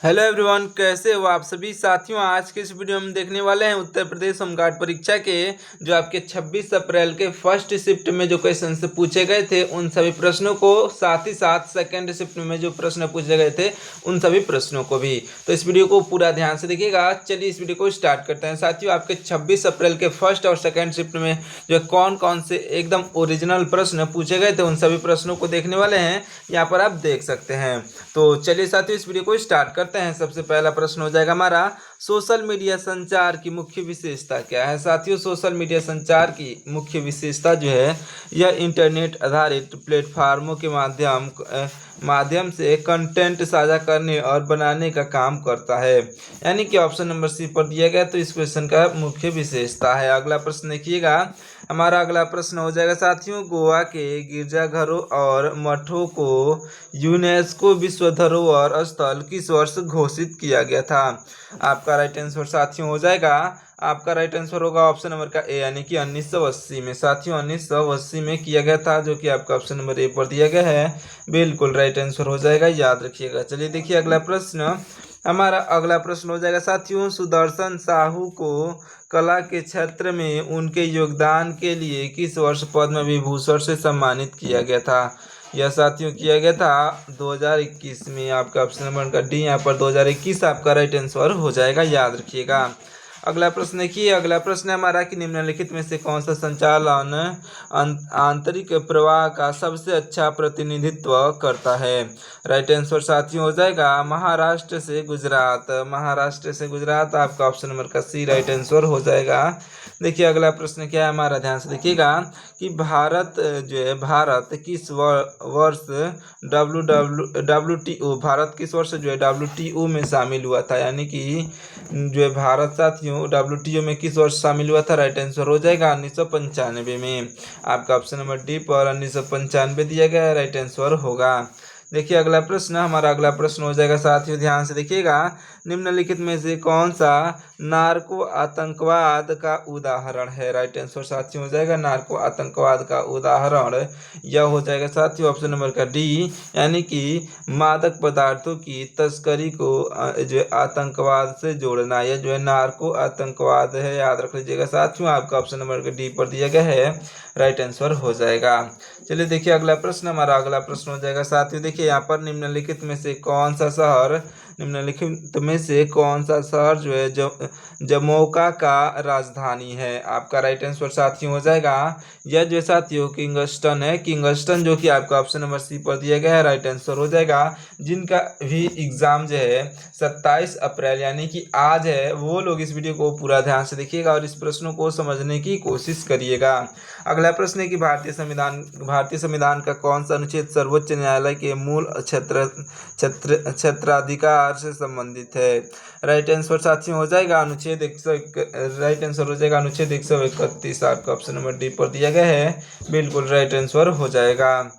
Hello everyone, कैसे हो आप सभी साथियों। आज के इस वीडियो में देखने वाले हैं उत्तर प्रदेश होमगार्ड परीक्षा के जो आपके 26 अप्रैल के फर्स्ट शिफ्ट में जो क्वेश्चन से पूछे गए थे उन सभी प्रश्नों को, साथ ही साथ सेकंड शिफ्ट में जो प्रश्न पूछे गए थे उन सभी प्रश्नों को भी। तो इस वीडियो को पूरा ध्यान से देखिएगा। चलिए इस वीडियो को स्टार्ट करते हैं। साथियों, आपके 26 अप्रैल के फर्स्ट और सेकेंड शिफ्ट में जो कौन कौन से एकदम ओरिजिनल प्रश्न पूछे गए थे उन सभी प्रश्नों को देखने वाले हैं। यहाँ पर आप देख सकते हैं। तो चलिए साथियों इस वीडियो को स्टार्ट करते हैं। सबसे पहला प्रश्न हो जाएगा हमारा, सोशल मीडिया संचार की मुख्य विशेषता क्या है। साथियों, सोशल मीडिया संचार की मुख्य विशेषता जो है यह इंटरनेट आधारित प्लेटफार्मों के माध्यम से कंटेंट साझा करने और बनाने का काम करता है। यानी कि ऑप्शन नंबर सी पर दिया गया तो इस क्वेश्चन का मुख्य विशेषता है। अगला प्रश्न देखिएगा। हमारा अगला प्रश्न हो जाएगा साथियों, गोवा के गिरजाघरों और मठों को यूनेस्को विश्व धरोहर स्थल किस वर्ष घोषित किया गया था। आपका राइट आंसर साथियों हो जाएगा, आपका राइट आंसर होगा ऑप्शन नंबर का ए, यानी कि 1980 में। साथियों 1980 में किया गया था, जो कि आपका ऑप्शन नंबर ए पर दिया गया है। बिल्कुल राइट आंसर हो जाएगा, याद रखिएगा। चलिए देखिए अगला प्रश्न। हमारा अगला प्रश्न हो जाएगा साथियों, सुदर्शन साहू को कला के क्षेत्र में उनके योगदान के लिए किस वर्ष पद्म विभूषण से सम्मानित किया गया था। यह साथियों किया गया था 2021 में। आपका ऑप्शन नंबर का डी, यहाँ पर 2021 आपका राइट आंसर हो जाएगा, याद रखिएगा। अगला प्रश्न देखिए। अगला प्रश्न है हमारा कि निम्नलिखित में से कौन सा संचालन आंतरिक प्रवाह का सबसे अच्छा प्रतिनिधित्व करता है। राइट आंसर साथियों हो जाएगा महाराष्ट्र से गुजरात। महाराष्ट्र से गुजरात आपका ऑप्शन नंबर का सी राइट आंसर हो जाएगा। देखिए अगला प्रश्न क्या है हमारा, ध्यान से देखिएगा कि भारत जो है, भारत किस वर्ष WTO, भारत किस वर्ष जो है WTO में शामिल हुआ था। यानी कि जो है भारत साथियों WTO में किस वर्ष शामिल हुआ था। राइट आंसर हो जाएगा 1995 में। आपका ऑप्शन नंबर डी पर 1995 दिया गया है, राइट आंसर होगा। देखिए अगला प्रश्न, हमारा अगला प्रश्न हो जाएगा साथियों, ध्यान से देखिएगा। निम्नलिखित में से कौन सा नार्को आतंकवाद का उदाहरण है। राइट आंसर साथियों हो जाएगा नार्को आतंकवाद का उदाहरण यह हो जाएगा साथियों ऑप्शन नंबर का डी, यानी कि मादक पदार्थों की तस्करी को जो है आतंकवाद से जोड़ना, यह जो है नार्को आतंकवाद है, याद रख लीजिएगा साथियों। आपका ऑप्शन नंबर का डी पर दिया गया है, राइट आंसर हो जाएगा। चलिए देखिए अगला प्रश्न, हमारा अगला प्रश्न हो जाएगा साथियों। देखिए यहाँ पर निम्नलिखित में से कौन सा शहर, निम्नलिखित में से कौन सा शहर जो है जमोका का राजधानी है। आपका राइट आंसर साथियों हो जाएगा, यह जो साथियों किंगस्टन है। किंगस्टन जो कि आपका ऑप्शन नंबर सी पर दिया गया है, राइट आंसर हो जाएगा। जिनका भी एग्जाम जो है 27 अप्रैल यानी कि आज है, वो लोग इस वीडियो को पूरा ध्यान से देखिएगा और इस प्रश्नों को समझने की कोशिश करिएगा। अगला प्रश्न है कि भारतीय संविधान का कौन सा अनुच्छेद सर्वोच्च न्यायालय के मूल क्षेत्राधिकार से संबंधित है। राइट आंसर साथियों हो जाएगा अनुच्छेद 101, राइट आंसर हो जाएगा अनुच्छेद 131। आपका ऑप्शन नंबर डी पर दिया गया है, बिल्कुल राइट आंसर हो जाएगा।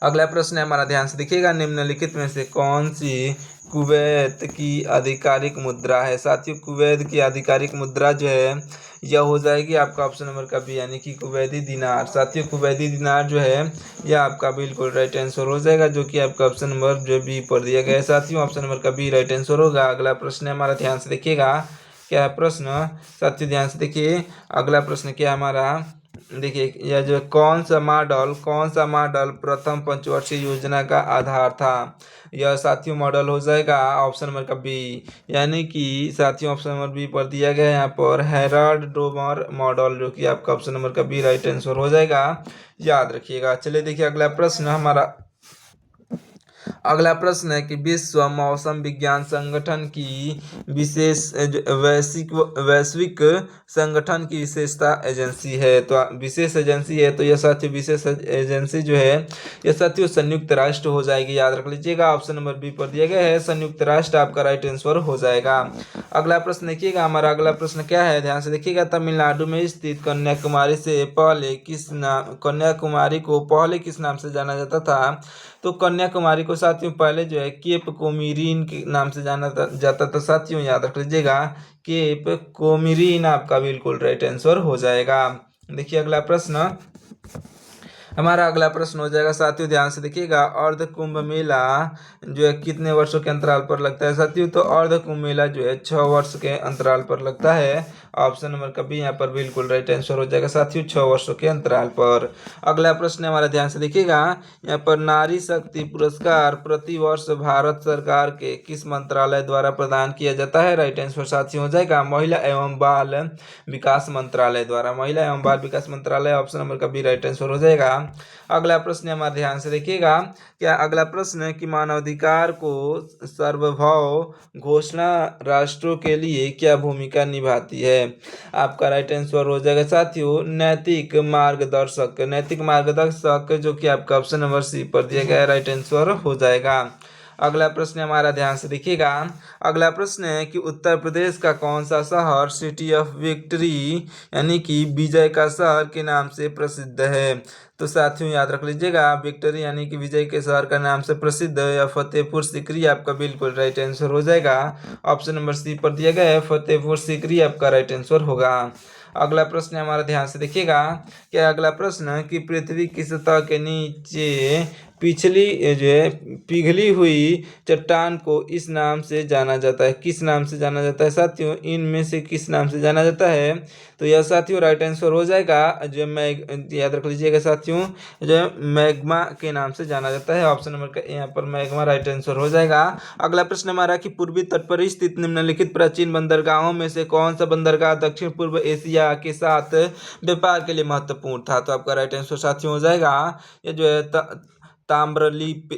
अगला प्रश्न है हमारा, ध्यान से देखिएगा। निम्नलिखित में से कौन सी कुवैत की आधिकारिक मुद्रा है। साथियों कुवैत की आधिकारिक मुद्रा जो है यह हो जाएगी आपका ऑप्शन नंबर का बी, यानी कि कुवैती दिनार। साथियों कुवैती दिनार जो है यह आपका बिल्कुल राइट आंसर हो जाएगा, जो कि आपका ऑप्शन नंबर जो बी पर दिया गया है साथियों। ऑप्शन नंबर का बी राइट आंसर होगा। अगला प्रश्न है हमारा, ध्यान से देखिएगा क्या है प्रश्न। साथियों ध्यान से देखिए अगला प्रश्न क्या है हमारा। देखिए यह जो कौन सा मॉडल प्रथम पंचवर्षीय योजना का आधार था। यह साथियों मॉडल हो जाएगा ऑप्शन नंबर का बी, यानी कि साथियों ऑप्शन नंबर बी पर दिया गया है यहाँ पर हेराल्ड डोमर मॉडल, जो कि आपका ऑप्शन नंबर का बी राइट आंसर हो जाएगा, याद रखिएगा। चलिए देखिए अगला प्रश्न हमारा, अगला प्रश्न है कि विश्व मौसम विज्ञान संगठन की विशेष वैश्विक संगठन की विशेषता एजेंसी है। तो विशेष एजेंसी है, तो यह साथियों विशेष एजेंसी जो है यह साथियों संयुक्त राष्ट्र हो जाएगी, याद रख लीजिएगा। ऑप्शन नंबर बी पर दिया गया है संयुक्त राष्ट्र, आपका राइट आंसर हो जाएगा। अगला प्रश्न देखिएगा, हमारा अगला प्रश्न क्या है, ध्यान से देखिएगा। तमिलनाडु में स्थित कन्याकुमारी को पहले किस नाम से जाना जाता था। तो कन्याकुमारी को साथियों पहले जो है केप कोमिरीन के नाम से जाना जाता था साथियों, याद रख लीजिएगा। केप कोमिरीन आपका बिल्कुल राइट आंसर हो जाएगा। देखिए अगला प्रश्न, हमारा अगला प्रश्न हो जाएगा साथियों, ध्यान से देखिएगा, अर्ध कुंभ मेला जो है कितने वर्षों के अंतराल पर लगता है साथियों? तो अर्ध कुंभ मेला जो है 6 वर्ष के अंतराल पर लगता है। ऑप्शन नंबर का बी यहाँ पर बिल्कुल राइट आंसर हो जाएगा साथियों, 6 वर्षों के अंतराल पर। अगला प्रश्न हमारा, ध्यान से देखिएगा, यहाँ पर नारी शक्ति पुरस्कार प्रतिवर्ष भारत सरकार के किस मंत्रालय द्वारा प्रदान किया जाता है? राइट आंसर साथियों हो जाएगा महिला एवं बाल विकास मंत्रालय द्वारा, महिला एवं बाल विकास मंत्रालय, ऑप्शन नंबर का बी राइट आंसर हो जाएगा। अगला प्रश्न हमारे ध्यान से देखिएगा, क्या अगला प्रश्न है कि मानवाधिकार को सार्वभौम घोषणा राष्ट्रों के लिए क्या भूमिका निभाती है? आपका राइट आंसर हो जाएगा साथियों नैतिक मार्गदर्शक, नैतिक मार्गदर्शक, जो कि आपका ऑप्शन नंबर सी पर दिया गया है, राइट आंसर हो जाएगा। अगला प्रश्न हमारा, ध्यान से देखिएगा, अगला प्रश्न है कि उत्तर प्रदेश का कौन सा शहर सिटी ऑफ विक्ट्री यानी कि विजय का शहर के नाम से प्रसिद्ध है? तो साथियों याद रख लीजिएगा, विक्ट्री यानी कि विजय के शहर का नाम से प्रसिद्ध या फतेहपुर सीकरी आपका बिल्कुल राइट आंसर हो जाएगा। ऑप्शन नंबर सी पर दिया गया है, फतेहपुर सीकरी आपका राइट आंसर होगा। अगला प्रश्न हमारा, ध्यान से देखिएगा, क्या अगला प्रश्न कि पृथ्वी की सतह के नीचे पिछली जो है पिघली हुई चट्टान को इस नाम से जाना जाता है? किस नाम से जाना जाता है साथियों? इनमें से किस नाम से जाना जाता है? तो यह साथियों राइट आंसर हो जाएगा जो याद रख लीजिएगा साथियों, जो मैग्मा के नाम से जाना जाता है। ऑप्शन नंबर का यहाँ पर मैग्मा राइट आंसर हो जाएगा। अगला प्रश्न हमारा कि पूर्वी तट पर स्थित निम्नलिखित प्राचीन बंदरगाहों में से कौन सा बंदरगाह दक्षिण पूर्व एशिया के साथ व्यापार के लिए महत्वपूर्ण था? तो आपका राइट आंसर साथियों हो जाएगा ये जो है ताम्रलिप्ति,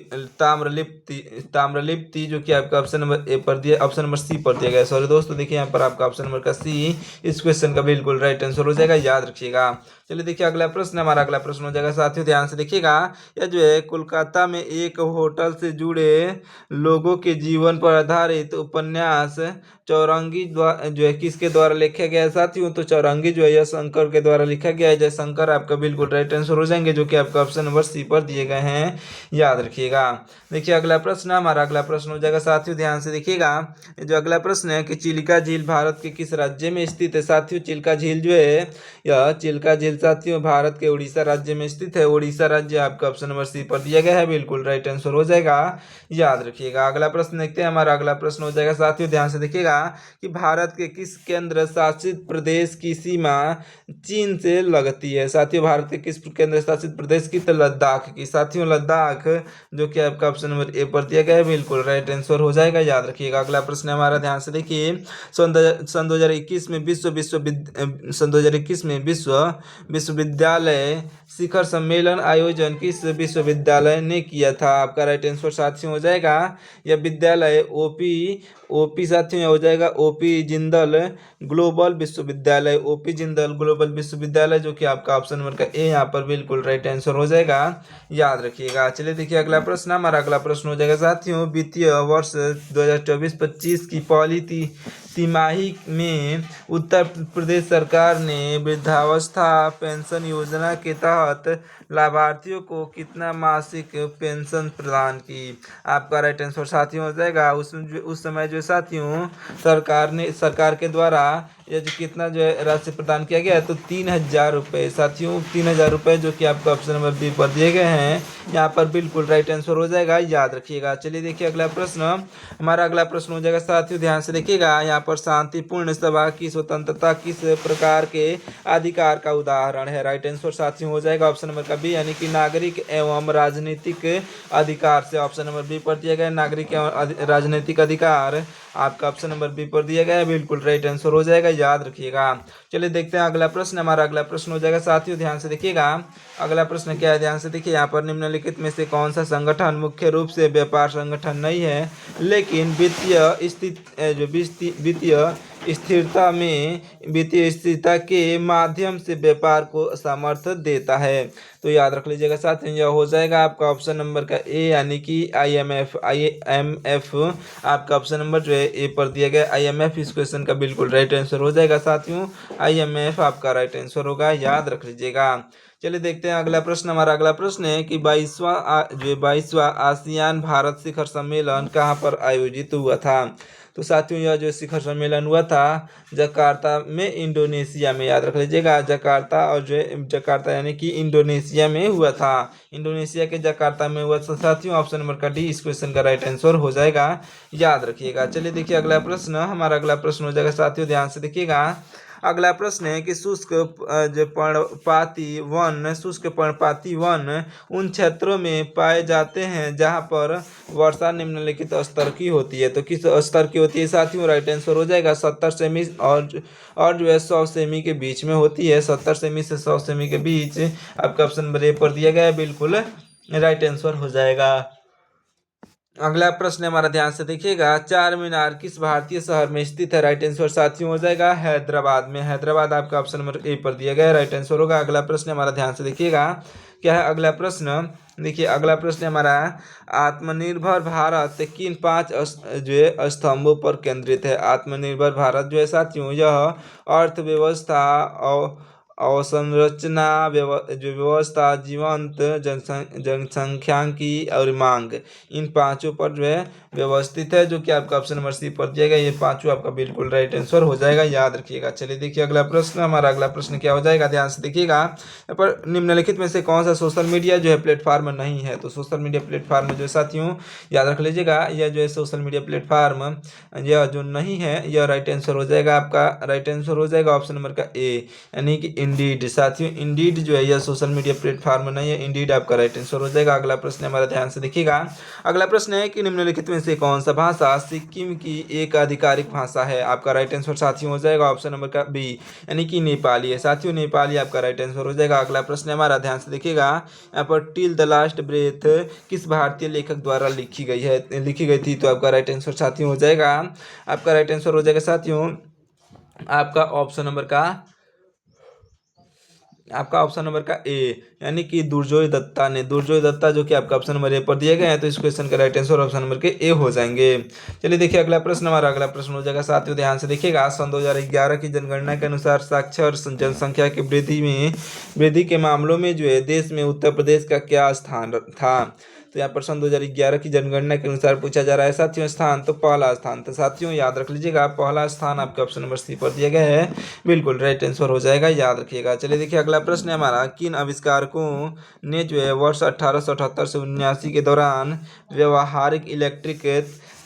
जो कि आपका ऑप्शन नंबर ए पर दिया, ऑप्शन नंबर सी पर दिया गया। सॉरी दोस्तों, देखिए यहाँ पर आपका ऑप्शन नंबर का सी इस क्वेश्चन का बिल्कुल राइट आंसर हो जाएगा, याद रखिएगा। चलिए देखिए अगला प्रश्न, हमारा अगला प्रश्न हो जाएगा साथियों, ध्यान से देखिएगा, यह जो है कोलकाता में एक होटल से जुड़े लोगों के जीवन पर आधारित उपन्यास चौरंगी जो है किसके द्वारा लिखा गया है साथियों? तो चौरंगी जो है यह शंकर के द्वारा लिखा गया है, जयशंकर आपका बिल्कुल राइट आंसर हो जाएंगे, जो कि आपका ऑप्शन नंबर सी पर दिए गए हैं, याद रखिएगा। देखिए अगला प्रश्न, हमारा अगला प्रश्न हो जाएगा साथियों, ध्यान से देखिएगा, जो अगला प्रश्न है कि चिल्का झील भारत के किस राज्य में स्थित है साथियों? चिल्का झील जो है, यह चिल्का झील साथियों भारत के उड़ीसा राज्य में स्थित है, उड़ीसा राज्य आपका ऑप्शन नंबर सी पर दिया गया है, बिल्कुल राइट आंसर हो जाएगा, याद रखिएगा। अगला प्रश्न देखते हैं, हमारा अगला प्रश्न हो जाएगा साथियों, ध्यान से देखिएगा कि भारत के किस केंद्र शासित प्रदेश की सीमा चीन से लगती है साथियों? भारत के किस केंद्र शासित प्रदेश की? तो लद्दाख की साथियों, लद्दाख, जो कि आपका ऑप्शन नंबर ए पर दिया गया है, बिल्कुल राइट आंसर हो जाएगा, याद रखिएगा। अगला प्रश्न हमारा, ध्यान से देखिए, सन 2021 में सन 2021 में विश्वविद्यालय शिखर सम्मेलन आयोजन किस विश्वविद्यालय ने किया था? आपका राइट आंसर साथियों हो जाएगा यह विद्यालय ओपी साथियों हो जाएगा ओपी जिंदल ग्लोबल विश्वविद्यालय, ओपी जिंदल ग्लोबल विश्वविद्यालय, जो कि आपका ऑप्शन नंबर का ए यहाँ पर बिल्कुल राइट आंसर हो जाएगा, याद रखिएगा। चलिए देखिए अगला प्रश्न, हमारा अगला प्रश्न हो जाएगा साथियों, वित्तीय वर्ष 2024-25 की पहली तिमाही में उत्तर प्रदेश सरकार ने वृद्धावस्था पेंशन योजना के तहत लाभार्थियों को कितना मासिक पेंशन प्रदान की? आपका राइट आंसर साथियों हो जाएगा उस समय जो साथियों सरकार के द्वारा ये जो कितना जो है राशि प्रदान किया गया है, तो 3,000 रुपये साथियों, 3,000 रुपये, जो कि आपका ऑप्शन नंबर बी पर दिए गए हैं, यहाँ पर बिल्कुल राइट आंसर हो जाएगा, याद रखिएगा। चलिए देखिए अगला प्रश्न, हमारा अगला प्रश्न हो जाएगा साथियों, ध्यान से देखिएगा, यहाँ पर शांतिपूर्ण सभा की स्वतंत्रता किस प्रकार के अधिकार का उदाहरण है? राइट आंसर साथियों हो जाएगा ऑप्शन नंबर का बी, यानी कि नागरिक एवं राजनीतिक अधिकार से, ऑप्शन नंबर बी पर दिया गया नागरिक एवं राजनीतिक अधिकार, आपका ऑप्शन नंबर बी पर दिया गया है, बिल्कुल राइट आंसर हो जाएगा, याद रखिएगा। चलिए देखते हैं अगला प्रश्न, हमारा अगला प्रश्न हो जाएगा साथियों, ध्यान से देखिएगा, अगला प्रश्न क्या है, ध्यान से देखिए, यहाँ पर निम्नलिखित में से कौन सा संगठन मुख्य रूप से व्यापार संगठन नहीं है लेकिन वित्तीय स्थिरता के माध्यम से व्यापार को सामर्थ्य देता है? तो याद रख लीजिएगा साथियों, यह हो जाएगा आपका ऑप्शन नंबर का ए, यानी कि IMF आपका ऑप्शन नंबर जो है ए पर दिया गया IMF, इस क्वेश्चन का बिल्कुल राइट आंसर हो जाएगा साथियों, IMF आपका राइट आंसर होगा, याद रख लीजिएगा। चलिए देखते हैं अगला प्रश्न, हमारा अगला प्रश्न है कि 22वां आसियान भारत शिखर सम्मेलन कहाँ पर आयोजित हुआ था? तो साथियों यह जो शिखर सम्मेलन हुआ था जकार्ता में, इंडोनेशिया में, याद रख लीजिएगा, जकार्ता, और जो जकार्ता यानी कि इंडोनेशिया में हुआ था, इंडोनेशिया के जकार्ता में हुआ था साथियों। ऑप्शन नंबर का डी इस क्वेश्चन का राइट आंसर हो जाएगा, याद रखिएगा। चलिए देखिए अगला प्रश्न, हमारा अगला प्रश्न हो जाएगा साथियों, ध्यान से देखिएगा। अगला प्रश्न है कि शुष्क पर्णपाती वन उन क्षेत्रों में पाए जाते हैं जहां पर वर्षा निम्नलिखित स्तर की होती है। तो किस स्तर की होती है साथियों? राइट आंसर हो जाएगा 70 सेमी और जो है 100 सेमी के बीच में होती है। 70 सेमी से 100 सेमी के बीच आपका ऑप्शन नंबर ए पर दिया गया है, बिल्कुल राइट आंसर हो जाएगा। अगला प्रश्न हमारा ध्यान से देखिएगा, चार मीनार किस भारतीय शहर में स्थित है? राइट आंसर साथियों हो जाएगा हैदराबाद में। हैदराबाद आपका ऑप्शन नंबर ए पर दिया गया है, राइट आंसर होगा। अगला प्रश्न हमारा ध्यान से देखिएगा, क्या है अगला प्रश्न? देखिए अगला प्रश्न हमारा, आत्मनिर्भर भारत किन 5 जो है स्तंभों पर केंद्रित है? आत्मनिर्भर भारत जो है साथियों, यह अर्थव्यवस्था और अवसंरचना, जो व्यवस्था, जीवंत जनसंख्यांकी और मांग, इन पांचों पर जो है व्यवस्थित है, जो कि आपका ऑप्शन नंबर सी पर दिया गया। ये पांचों आपका बिल्कुल राइट आंसर हो जाएगा, याद रखिएगा। चलिए देखिए अगला प्रश्न, हमारा अगला प्रश्न क्या हो जाएगा, ध्यान से देखिएगा। यहाँ पर निम्नलिखित में से कौन सा सोशल मीडिया जो है प्लेटफॉर्म नहीं है? तो सोशल मीडिया प्लेटफॉर्म जो है साथियों, याद रख लीजिएगा, यह जो है सोशल मीडिया प्लेटफॉर्म यह जो नहीं है, यह राइट आंसर हो जाएगा। आपका राइट आंसर हो जाएगा ऑप्शन नंबर का ए, यानी कि इंडीड। साथियों इंडीड जो है यह सोशल मीडिया प्लेटफॉर्म नहीं है, इंडीड आपका राइट आंसर हो जाएगा। अगला प्रश्न हमारा ध्यान से देखिएगा। अगला प्रश्न है कि निम्नलिखित में से कौन सा भाषा सिक्किम की एक आधिकारिक भाषा है? आपका राइट आंसर साथियों हो जाएगा ऑप्शन नंबर का बी, यानी कि नेपाली है। साथियों नेपाली आपका राइट आंसर हो जाएगा। अगला प्रश्न हमारा ध्यान से देखिएगा, यहाँ पर टिल द लास्ट ब्रेथ किस भारतीय लेखक द्वारा लिखी गई थी? तो आपका राइट आंसर साथियों हो जाएगा, आपका राइट आंसर हो जाएगा साथियों, आपका ऑप्शन नंबर का ए, यानी कि दुर्जोय दत्ता ने। दुर्जोय दत्ता जो कि आपका ऑप्शन नंबर ए पर दिए गए हैं, तो इस क्वेश्चन का राइट आंसर ऑप्शन नंबर के ए हो जाएंगे। चलिए देखिए अगला प्रश्न, हमारा अगला प्रश्न हो जाएगा साथियों, ध्यान से देखिएगा। सन 2011 की जनगणना के अनुसार साक्षर जनसंख्या की वृद्धि के मामलों में जो है देश में उत्तर प्रदेश का क्या स्थान था? तो यहाँ पर सन 2011 की जनगणना के अनुसार पूछा जा रहा है साथियों स्थान, तो पहला स्थान। तो साथियों याद रख लीजिएगा, पहला स्थान आपके ऑप्शन नंबर सी पर दिया गया है, बिल्कुल राइट आंसर हो जाएगा, याद रखिएगा। चलिए देखिए अगला प्रश्न है हमारा, किन आविष्कारकों ने जो है वर्ष 1878 से 79 के दौरान व्यवहारिक इलेक्ट्रिक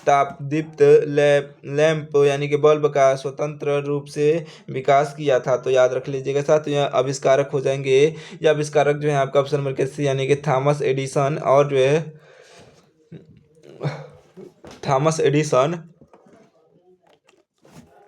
तापदीप्त लैंप यानी कि बल्ब का स्वतंत्र रूप से विकास किया था? तो याद रख लीजिएगा साथियों, यह आविष्कारक हो जाएंगे, ये आविष्कारक जो है आपका ऑप्शन नंबर के सी, यानी कि थॉमस एडिसन,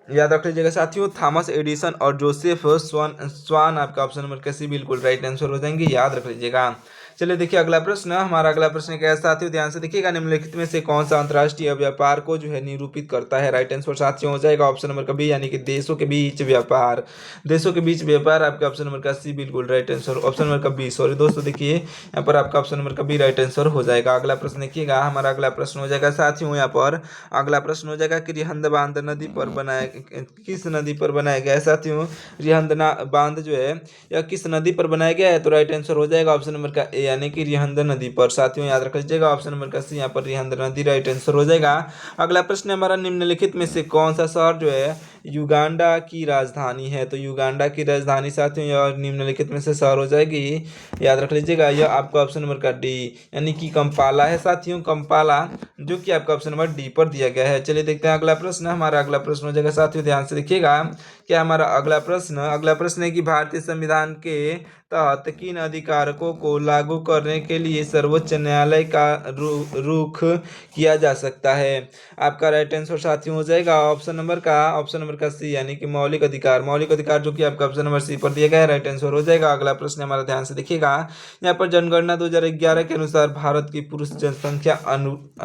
याद रख लीजिएगा साथियों, थॉमस एडिसन और जोसेफ स्वान आपका ऑप्शन नंबर के सी बिल्कुल राइट आंसर हो जाएंगे, याद रख लीजिएगा। चलिए देखिए अगला प्रश्न, हमारा अगला प्रश्न क्या है साथियों, ध्यान से देखिएगा। निम्नलिखित में से कौन सा अंतर्राष्ट्रीय व्यापार को जो है निरूपित करता है? राइट आंसर साथियों हो जाएगा ऑप्शन नंबर का बी, यानी कि देशों के बीच व्यापार। देशों के बीच व्यापार आपका ऑप्शन नंबर का सी बिल्कुल राइट आंसर, ऑप्शन नंबर का बी, सॉरी दोस्तों, देखिए यहाँ पर आपका ऑप्शन नंबर का बी राइट आंसर हो जाएगा। अगला प्रश्न देखिएगा, हमारा अगला प्रश्न हो जाएगा साथियों, यहाँ पर अगला प्रश्न हो जाएगा कि रिहंद बांध नदी पर बनाया किस नदी पर बनाया गया है साथियों? रिहंद बांध जो है यह किस नदी पर बनाया गया है? तो राइट आंसर हो जाएगा ऑप्शन नंबर का ए, यानी कि रिहंद नदी पर। साथियों याद रख लीजिएगा, ऑप्शन नंबर का सी यहाँ पर रिहंद नदी राइट आंसर हो जाएगा। अगला प्रश्न हमारा, निम्नलिखित में से कौन सा शहर जो है युगांडा की राजधानी है? तो युगांडा की राजधानी साथियों यह निम्नलिखित में से शहर हो जाएगी, याद रख लीजिएगा, यह आपका ऑप्शन नंबर का डी, यानी कि कंपाला है साथियों, कंपाला, जो कि आपका ऑप्शन नंबर डी पर दिया गया है। चलिए देखते हैं अगला प्रश्न, हमारा अगला प्रश्न हो जाएगा साथियों, ध्यान से देखिएगा। क्या हमारा अगला प्रश्न है कि भारतीय संविधान के तहत किन अधिकारकों को लागू करने के लिए सर्वोच्च न्यायालय का रुख किया जा सकता है? आपका राइट आंसर साथियों हो जाएगा ऑप्शन नंबर का सी, यानी कि मौलिक अधिकार जो कि आपका ऑप्शन नंबर सी पर दिया गया है, राइट आंसर हो जाएगा। अगला प्रश्न हमारा ध्यान से देखिएगा, यहाँ पर जनगणना 2011 के अनुसार भारत की पुरुष जनसंख्या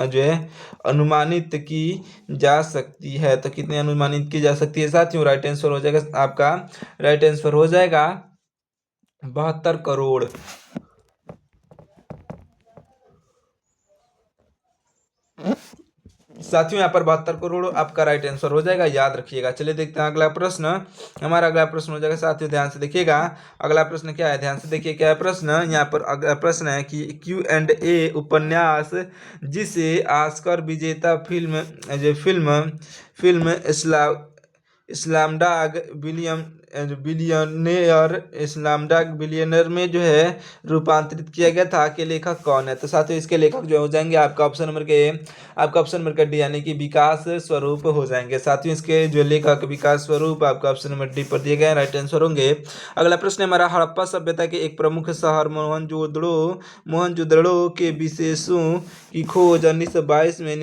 जो है अनुमानित की जा सकती है, तो कितने अनुमानित की जा सकती है साथियों? राइट आंसर हो जाएगा, आपका राइट आंसर हो जाएगा 72 करोड़। साथियों यहाँ पर 72 करोड़ आपका राइट आंसर हो जाएगा, याद रखिएगा। चलिए देखते हैं अगला प्रश्न। हमारा अगला प्रश्न हो जाएगा साथियों, ध्यान से देखिएगा। अगला प्रश्न क्या है, ध्यान से देखिए क्या है प्रश्न। यहाँ पर अगला प्रश्न है कि Q&A उपन्यास जिसे ऑस्कर विजेता फिल्म इस्लामडाग बिलियनर में जो है रूपांतरित किया गया था के लेखक कौन है। तो साथियों इसके लेखक जो हो जाएंगे आपका ऑप्शन नंबर डी यानी कि विकास स्वरूप हो जाएंगे। साथियों इसके जो लेखक विकास स्वरूप आपका ऑप्शन नंबर डी पर दिए गए राइट आंसर होंगे। अगला प्रश्न है हमारा, हड़प्पा सभ्यता के एक प्रमुख शहर मोहनजोदड़ो के विशेषों की खोज 1922 में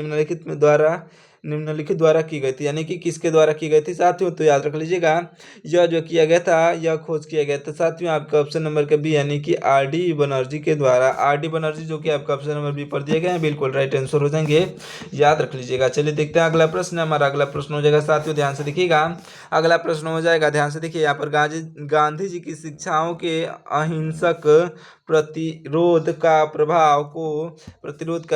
निम्नलिखित द्वारा की गई थी, यानी कि किसके द्वारा की गई थी साथियों। तो याद रख लीजिएगा, यह जो किया गया था, यह खोज किया गया था साथियों आपका ऑप्शन नंबर का बी यानी कि R.D. बनर्जी के द्वारा। R.D. बनर्जी जो कि आपका ऑप्शन नंबर बी पर दिए गए हैं, बिल्कुल राइट आंसर हो जाएंगे, याद रख लीजिएगा। चलिए देखते हैं अगला प्रश्न। हमारा अगला प्रश्न हो जाएगा साथियों, ध्यान से देखिएगा। अगला प्रश्न हो जाएगा, ध्यान से देखिए, यहाँ पर गांधी जी की शिक्षाओं के अहिंसक प्रतिरोध का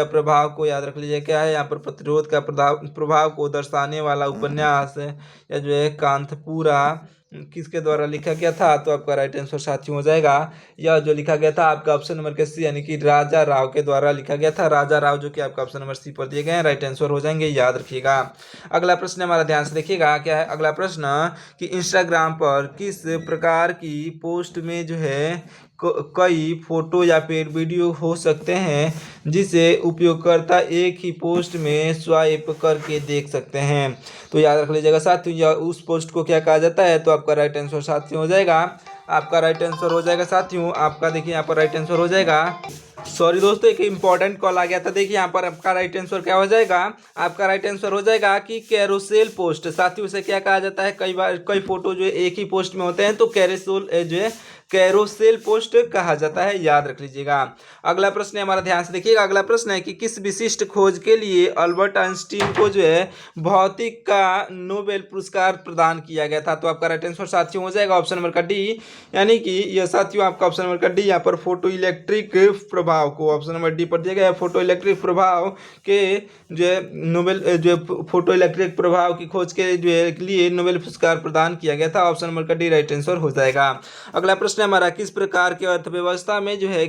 प्रभाव को याद रख लीजिए। क्या है यहाँ पर, प्रतिरोध का प्रभाव को दर्शाने वाला उपन्यास या जो है कांथपुरा किसके द्वारा लिखा गया था। तो आपका राइट आंसर साथियों हो जाएगा, यह जो लिखा गया था आपका ऑप्शन नंबर के सी यानी कि राजा राव के द्वारा लिखा गया था। राजा राव जो कि आपका ऑप्शन नंबर सी पर दिए गए हैं, राइट आंसर हो जाएंगे, याद रखिएगा। अगला प्रश्न हमारा, ध्यान से देखिएगा क्या है अगला प्रश्न कि इंस्टाग्राम पर किस प्रकार की पोस्ट में जो है कई फोटो या फिर वीडियो हो सकते हैं जिसे उपयोगकर्ता एक ही पोस्ट में स्वाइप करके देख सकते हैं। तो याद रख लीजिएगा साथियों, यह उस पोस्ट को क्या कहा जाता है। तो आपका राइट आंसर साथियों हो जाएगा, आपका राइट आंसर हो जाएगा साथियों, आपका देखिए यहाँ पर राइट आंसर हो जाएगा। सॉरी दोस्तों, एक इंपॉर्टेंट कॉल आ गया था। देखिए यहाँ पर आपका राइट आंसर क्या हो जाएगा, आपका राइट आंसर हो जाएगा कि कैरोसेल पोस्ट। साथियों उसे क्या कहा जाता है, कई बार कई फोटो जो है एक ही पोस्ट में होते हैं तो कैरोसेल पोस्ट कहा जाता है, याद रख लीजिएगा। अगला प्रश्न है हमारा, ध्यान से देखिएगा। अगला प्रश्न है कि किस विशिष्ट खोज के लिए अल्बर्ट आइंस्टीन को जो है भौतिक का नोबेल पुरस्कार प्रदान किया गया था। तो आपका राइट आंसर साथियों हो जाएगा ऑप्शन नंबर का डी, यानी कि यह साथियों आपका ऑप्शन नंबर का डी, यहाँ पर फोटो इलेक्ट्रिक प्रभाव को ऑप्शन नंबर डी पर दिया गया है। फोटो इलेक्ट्रिक प्रभाव के जो है नोबेल जो फोटो इलेक्ट्रिक प्रभाव की खोज के जो है लिए नोबेल पुरस्कार प्रदान किया गया था, ऑप्शन नंबर का डी राइट आंसर हो जाएगा। अगला प्रश्न हमारा, किस प्रकार की अर्थव्यवस्था में जो है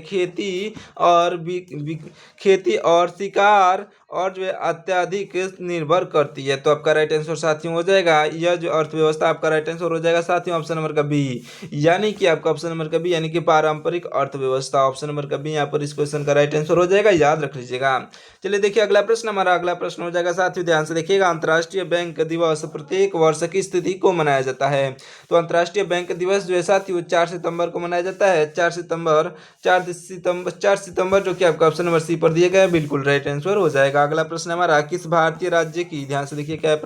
खेती और शिकार और जो है अत्यधिक निर्भर करती है। तो आपका राइट आंसर साथियों हो जाएगा, यह जो अर्थव्यवस्था आपका राइट आंसर हो जाएगा साथियों ऑप्शन नंबर का बी, यानी कि आपका ऑप्शन नंबर का बी यानी कि पारंपरिक अर्थव्यवस्था। ऑप्शन नंबर का बी यहाँ पर इस क्वेश्चन का राइट आंसर हो जाएगा, याद रख लीजिएगा। चलिए देखिए अगला प्रश्न, हमारा अगला प्रश्न हो जाएगा साथियों, ध्यान से देखिएगा। अंतर्राष्ट्रीय बैंक दिवस प्रत्येक वर्ष किस तिथि को मनाया जाता है। तो अंतर्राष्ट्रीय बैंक दिवस जो है साथियों 4 सितंबर को मनाया जाता है। 4 सितंबर जो कि आपका ऑप्शन नंबर सी पर दिए गए, बिल्कुल राइट आंसर हो जाएगा। अगला प्रश्न हमारा, किस भारतीय राज्य की, ध्यान से देखिए क्या है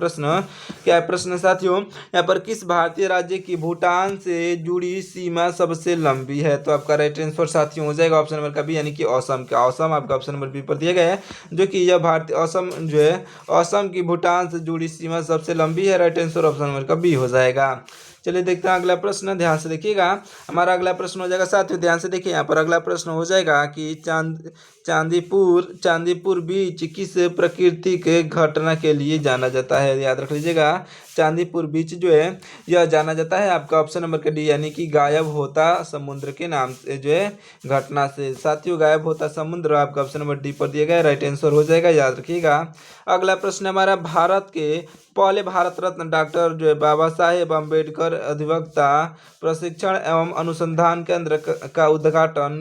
प्रश्न साथियों, यहाँ पर किस भारतीय राज्य की भूटान से जुड़ी सीमा सबसे लंबी है। तो आपका राइट आंसर साथियों हो जाएगा ऑप्शन नंबर का बी यानी कि असम का। असम आपका ऑप्शन नंबर बी पर दिया गया है, जो कि यह भारतीय असम जो है असम की भूटान से जुड़ी सीमा सबसे लंबी है, राइट आंसर ऑप्शन नंबर का बी हो जाएगा। चलिए देखते हैं अगला प्रश्न, ध्यान से देखिएगा। हमारा अगला प्रश्न हो जाएगा साथियों, ध्यान से देखिए यहाँ पर अगला प्रश्न हो जाएगा कि चांदीपुर बीच किस प्राकृतिक घटना के लिए जाना जाता है। याद रख लीजिएगा, चांदीपुर बीच जो है यह जाना जाता है आपका ऑप्शन नंबर का डी यानी कि गायब होता समुद्र के नाम से जो है घटना से। साथियों गायब होता समुद्र आपका ऑप्शन नंबर डी पर दिया गया, राइट आंसर हो जाएगा, याद रखिएगा। अगला प्रश्न हमारा, भारत के पहले भारत रत्न डॉक्टर जो है बाबा साहेब अम्बेडकर अधिवक्ता प्रशिक्षण एवं अनुसंधान केंद्र का उद्घाटन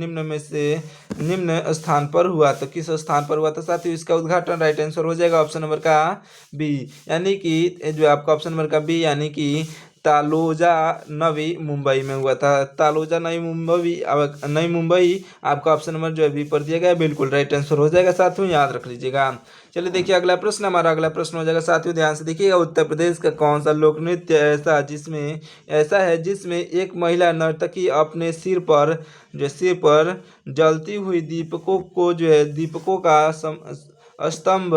निम्न स्थान पर हुआ। तो किस स्थान पर हुआ था साथियों इसका उद्घाटन, राइट आंसर हो जाएगा ऑप्शन नंबर का बी यानी कि जो आपका ऑप्शन नंबर का बी यानी कि तालोजा नवी मुंबई में हुआ था। तालोजा नई मुंबई आपका ऑप्शन नंबर जो है बी पर दिया गया, बिल्कुल राइट आंसर हो जाएगा साथियों, याद रख लीजिएगा। चलिए देखिए अगला प्रश्न, हमारा अगला प्रश्न हो जाएगा साथियों, ध्यान से देखिएगा। उत्तर प्रदेश का कौन सा लोक नृत्य ऐसा है जिसमें एक महिला नर्तकी अपने सिर पर जलती हुई दीपकों का स्तंभ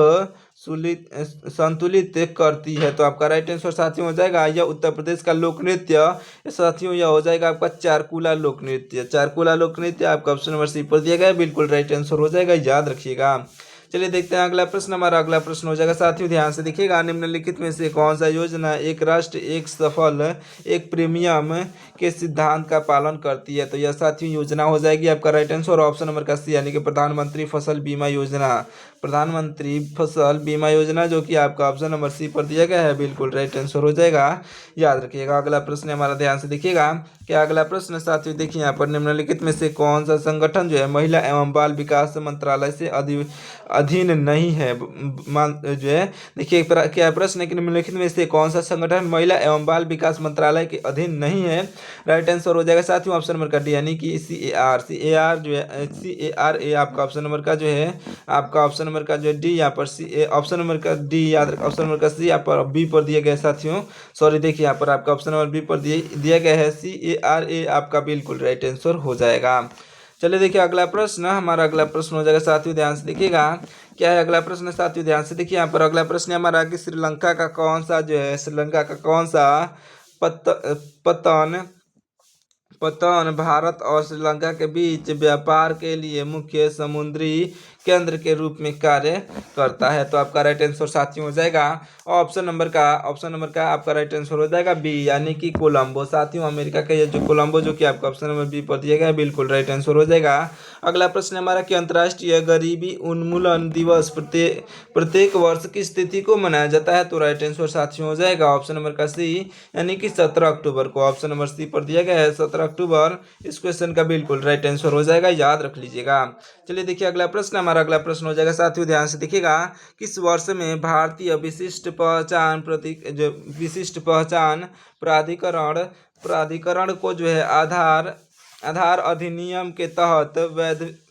संतुलित करती है। तो आपका राइट आंसर साथियों हो जाएगा, यह उत्तर प्रदेश का लोक नृत्य साथियों यह हो जाएगा आपका चारकुला लोक नृत्य। चारकुला लोक नृत्य आपका ऑप्शन नंबर सी पर दिया गया है, बिल्कुल राइट आंसर हो जाएगा, याद रखिएगा। चलिए देखते हैं अगला प्रश्न। हमारा अगला प्रश्न हो जाएगा साथियों, ध्यान से देखिएगा, निम्नलिखित में से कौन सा योजना एक राष्ट्र एक सफल एक प्रीमियम के सिद्धांत का पालन करती है? तो यह साथियों योजना हो जाएगी आपका राइट आंसर ऑप्शन नंबर का सी, यानी कि प्रधानमंत्री फसल बीमा योजना। प्रधानमंत्री फसल बीमा योजना जो कि आपका ऑप्शन नंबर सी पर दिया गया है, बिल्कुल राइट आंसर हो जाएगा, याद रखिएगा। अगला प्रश्न हमारा ध्यान से देखिएगा, क्या अगला प्रश्न साथियों देखिए यहाँ पर, निम्नलिखित में से कौन सा संगठन जो है महिला एवं बाल विकास मंत्रालय से अधीन नहीं है? जो है देखिए क्या प्रश्न है कि निम्नलिखित में से कौन सा संगठन महिला एवं बाल विकास मंत्रालय के अधीन नहीं है? राइट आंसर हो जाएगा साथियों ऑप्शन नंबर का डी, यानी कि CAR जो है CARA आपका ऑप्शन नंबर का जो है, आपका ऑप्शन नंबर का जो डी यहाँ पर ऑप्शन नंबर का डी याद रख, ऑप्शन नंबर का सी यहाँ पर बी पर दिया गया है साथियों, सॉरी देखिए यहाँ पर आपका ऑप्शन नंबर बी पर दिया गया है CARA आपका बिल्कुल राइट आंसर हो जाएगा। चलिए देखिए अगला प्रश्न, हमारा अगला प्रश्न हो जाएगा साथियों, ध्यान से देखिएगा, क्या है अगला प्रश्न साथियों, ध्यान से देखिए यहाँ पर अगला प्रश्न है हमारा कि श्रीलंका का कौन सा जो है, श्रीलंका का कौन सा पतन पतन भारत और श्रीलंका के बीच व्यापार के लिए मुख्य समुद्री केंद्र के रूप में कार्य करता है? तो आपका राइट आंसर साथियों हो जाएगा ऑप्शन नंबर का आपका राइट आंसर हो जाएगा बी, यानी कि कोलंबो। साथियों अमेरिका का ये जो कोलंबो जो कि आपका ऑप्शन नंबर बी पर दिया गया है, बिल्कुल राइट आंसर हो जाएगा। अगला प्रश्न हमारा कि अंतर्राष्ट्रीय गरीबी उन्मूलन दिवस प्रत्येक वर्ष किस तिथि को मनाया जाता है? तो राइट आंसर साथियों हो जाएगा ऑप्शन नंबर का सी, यानी कि 17 अक्टूबर को। ऑप्शन नंबर सी पर दिया गया है 17 अक्टूबर, इस क्वेश्चन का बिल्कुल राइट आंसर हो जाएगा, याद रख लीजिएगा। चलिए देखिए अगला प्रश्न, हमारा अगला प्रश्न हो जाएगा साथियों, ध्यान से देखिएगा, किस वर्ष में भारतीय विशिष्ट पहचान प्राधिकरण को जो है आधार अधिनियम के तहत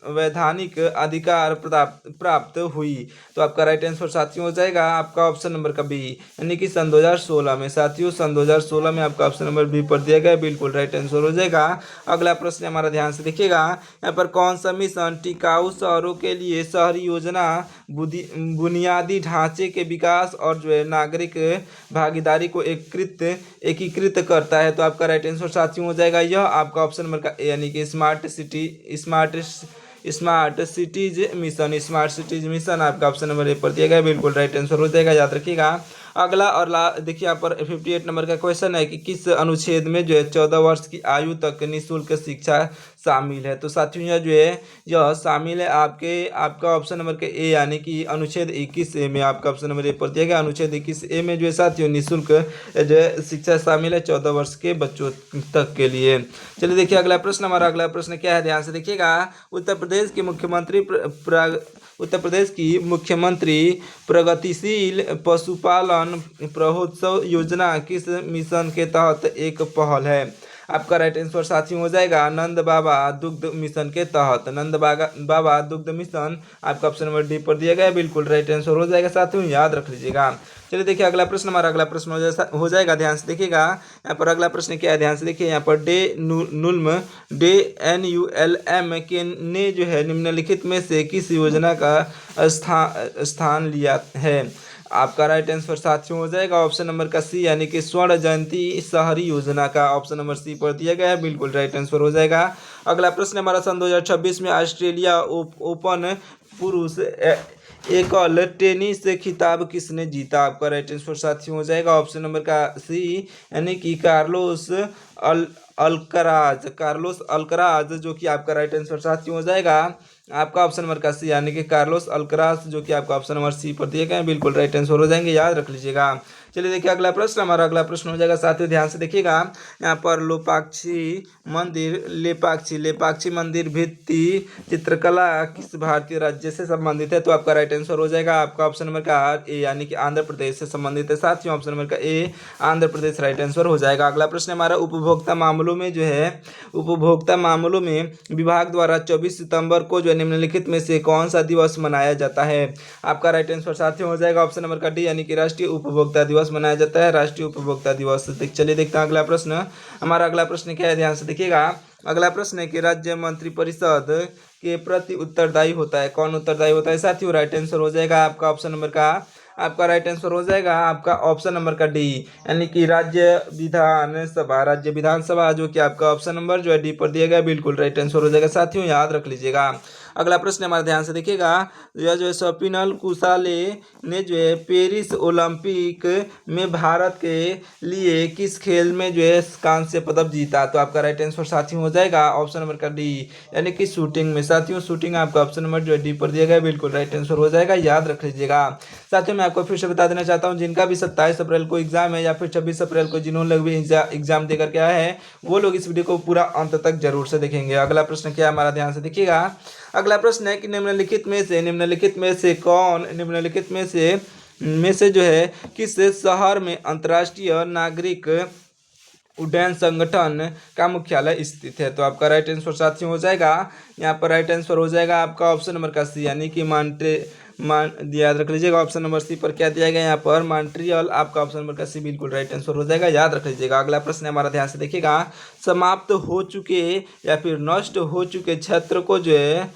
वैधानिक अधिकार प्राप्त हुई? तो आपका राइट आंसर साथियों हो जाएगा आपका ऑप्शन नंबर का बी, यानी कि सन 2016 में। साथियों सन 2016 में आपका ऑप्शन नंबर बी पर दिया गया, बिल्कुल राइट आंसर हो जाएगा। अगला प्रश्न हमारा ध्यान से देखिएगा, यहाँ पर कौन सा मिशन टिकाऊ शहरों के लिए शहरी योजना बुनियादी ढांचे के विकास और जो है नागरिक भागीदारी को एकीकृत करता है? तो आपका राइट आंसर साथियों हो जाएगा यह आपका ऑप्शन नंबर का ए, यानी कि स्मार्ट सिटीज मिशन आपका ऑप्शन नंबर ए पर दिया गया, बिल्कुल राइट आंसर हो जाएगा, याद रखिएगा। अगला और देखिए यहाँ पर 58 नंबर का क्वेश्चन है कि किस अनुच्छेद में जो है 14 वर्ष की आयु तक निःशुल्क शिक्षा शामिल है? तो साथियों यह जो है यह शामिल है आपका ऑप्शन नंबर के ए, यानी कि अनुच्छेद 21A में। आपका ऑप्शन नंबर ए पर दिया गया अनुच्छेद 21A में जो है साथियों निःशुल्क जो है शिक्षा शामिल है 14 वर्ष के बच्चों तक के लिए। चलिए देखिए अगला प्रश्न, हमारा अगला प्रश्न क्या है, ध्यान से देखिएगा, उत्तर प्रदेश की मुख्यमंत्री प्रगतिशील पशुपालन प्रोत्साहन योजना किस मिशन के तहत एक पहल है? आपका राइट आंसर साथियों हो जाएगा नंद बाबा दुग्ध मिशन के तहत। नंद बाबा दुग्ध मिशन आपका ऑप्शन नंबर डी पर दिया गया, बिल्कुल राइट आंसर हो जाएगा साथियों, याद रख लीजिएगा। चलिए देखिए अगला प्रश्न, हमारा अगला प्रश्न हो जाएगा, ध्यान से देखिएगा, यहाँ पर अगला प्रश्न क्या है, ध्यान से देखिए, यहाँ पर NULM के ने जो है निम्नलिखित में से किस योजना का स्थान लिया है? आपका राइट आंसर साथियों हो जाएगा ऑप्शन नंबर का सी, यानी कि स्वर्ण जयंती शहरी योजना का ऑप्शन नंबर सी पर दिया गया है, बिल्कुल राइट आंसर हो जाएगा। अगला प्रश्न हमारा सन 2026 में ऑस्ट्रेलिया ओपन पुरुष एकल टेनिस खिताब किसने जीता? आपका राइट आंसर साथियों हो जाएगा ऑप्शन नंबर का सी, यानी कि कार्लोस अल्कराज जो कि आपका राइट आंसर साथियों हो जाएगा आपका ऑप्शन नंबर का सी, यानी कि कार्लोस अल्कराज जो कि आपका ऑप्शन नंबर सी पर दिए गए हैं, बिल्कुल राइट आंसर हो जाएंगे, याद रख लीजिएगा। चलिए देखिए अगला प्रश्न, हमारा अगला प्रश्न हो जाएगा साथियों, ध्यान से देखिएगा, यहाँ पर लेपाक्षी मंदिर भित्ति चित्रकला किस भारतीय राज्य से संबंधित है? तो आपका राइट आंसर हो जाएगा आपका ऑप्शन नंबर का ए, यानी कि आंध्र प्रदेश से संबंधित है साथियों, ऑप्शन नंबर का ए आंध्र प्रदेश राइट आंसर हो जाएगा। अगला प्रश्न हमारा उपभोक्ता मामलों में विभाग द्वारा 24 सितंबर को जो निम्नलिखित में से कौन सा दिवस मनाया जाता है? आपका राइट आंसर साथियों हो जाएगा ऑप्शन नंबर का डी, यानी कि राष्ट्रीय उपभोक्ता दिवस मनाया जाता है, राष्ट्रीय उपभोक्ता दिवस। चलिए देखते हैं अगला प्रश्न, हमारा अगला प्रश्न क्या है, ध्यान से देखिएगा, अगला प्रश्न है कि राज्य मंत्रिपरिषद के प्रति उत्तरदायी होता है, कौन उत्तरदायी होता है साथियों? राइट आंसर हो जाएगा आपका ऑप्शन नंबर का, आपका राइट आंसर हो जाएगा आपका ऑप्शन नंबर का डी, यानी कि राज्य विधानसभा जो कि आपका ऑप्शन नंबर जो है डी पर दिया गया, बिल्कुल राइट आंसर हो जाएगा साथियों, याद रख लीजिएगा। अगला प्रश्न हमारा ध्यान से देखिएगा, यह जो है स्वप्निल कुसाले ने जो है पेरिस ओलंपिक में भारत के लिए किस खेल में जो है कांस्य पदक जीता? तो आपका राइट आंसर साथियों हो जाएगा ऑप्शन नंबर का डी, यानी कि शूटिंग में। साथियों शूटिंग आपका ऑप्शन नंबर जो है डी पर दिया गया, बिल्कुल राइट आंसर हो जाएगा, याद रख लीजिएगा। साथियों मैं आपको फिर से बता देना चाहता हूँ, जिनका भी 27 अप्रैल को एग्जाम है या फिर 26 अप्रैल को जिन्होंने भी एग्जाम देकर के आए हैं वो लोग इस वीडियो को पूरा अंत तक जरूर से देखेंगे। अगला प्रश्न क्या है हमारा, ध्यान से देखिएगा। अगला प्रश्न है कि निम्नलिखित में से कौन में से जो है किस शहर में अंतर्राष्ट्रीय नागरिक उड्डयन संगठन का मुख्यालय स्थित है? तो आपका राइट आंसर साथियों हो जाएगा, यहाँ पर राइट आंसर हो जाएगा आपका ऑप्शन नंबर का सी, यानी कि याद रख लीजिएगा ऑप्शन नंबर सी पर क्या दिया गया यहाँ पर मॉन्ट्रियल, आपका ऑप्शन नंबर का सी बिल्कुल राइट आंसर हो जाएगा, याद रख लीजिएगा। अगला प्रश्न हमारा ध्यान से देखिएगा, समाप्त हो चुके या फिर नष्ट हो चुके क्षेत्र को जो है